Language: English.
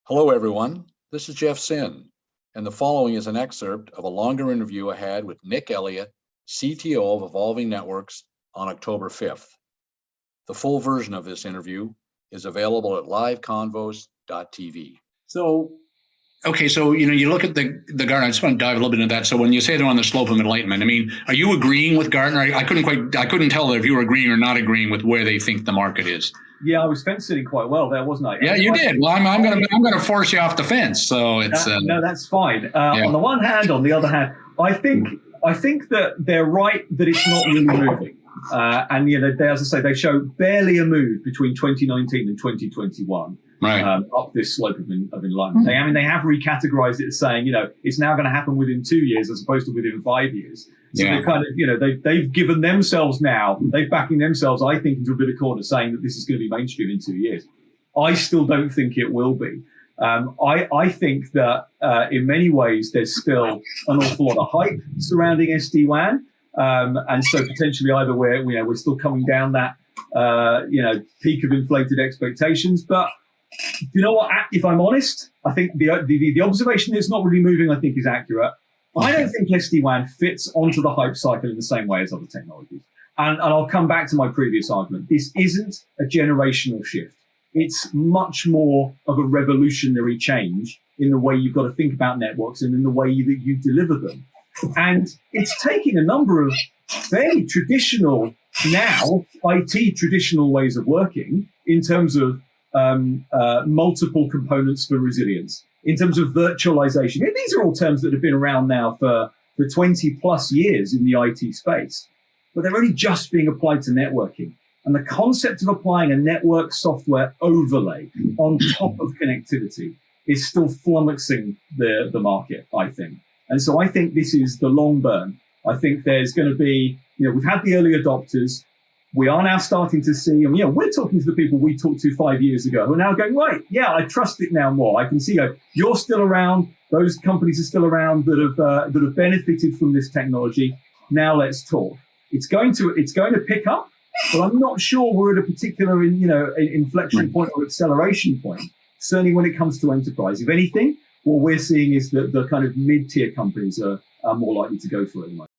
Hello, everyone. This is Jeff Sin, and the following is an excerpt of a longer interview I had with Nick Elliott, CTO of Evolving Networks, on October 5th. The full version of this interview is available at liveconvos.tv. So you look at the Gartner. I just want to dive a little bit into that. So when you say they're on the slope of enlightenment, I mean, are you agreeing with Gartner? I couldn't tell if you were agreeing or not agreeing with where they think the market is. Yeah, I was fence sitting quite well there, wasn't I? Yeah, you did. Well, I'm going to force you off the fence. So it's no, that's fine. On the one hand, on the other hand, I think that they're right that it's not really moving. And as I say, they show barely a move between 2019 and 2021. Right. Up this slope of enlightenment. Mm-hmm. They have recategorized it as saying, it's now going to happen within 2 years as opposed to within 5 years. So they're kind of, they've given themselves now, they're backing themselves, I think, into a bit of corner saying that this is going to be mainstream in 2 years. I still don't think it will be. I think that in many ways there's still an awful lot of hype surrounding SDWAN. And so potentially either we're still coming down that, peak of inflated expectations. But you know what? If I'm honest, I think the observation that it's not really moving, I think, is accurate. I don't think SD-WAN fits onto the hype cycle in the same way as other technologies. And I'll come back to my previous argument. This isn't a generational shift. It's much more of a revolutionary change in the way you've got to think about networks and in the way that you deliver them. And it's taking a number of fairly traditional, now IT traditional ways of working in terms of multiple components for resilience, in terms of virtualization. These are all terms that have been around now for 20 plus years in the IT space, but they're only just being applied to networking. And the concept of applying a network software overlay on top of connectivity is still flummoxing the market, I think. And so I think this is the long burn. I think there's going to be, we've had the early adopters. We are now starting to see, and we're talking to the people we talked to 5 years ago who are now going, right, yeah, I trust it now more. I can see you're still around. Those companies are still around that have benefited from this technology. Now let's talk. It's going to pick up, but I'm not sure we're at a particular inflection point or acceleration point. Certainly when it comes to enterprise. If anything, what we're seeing is that the kind of mid-tier companies are more likely to go for it at the moment.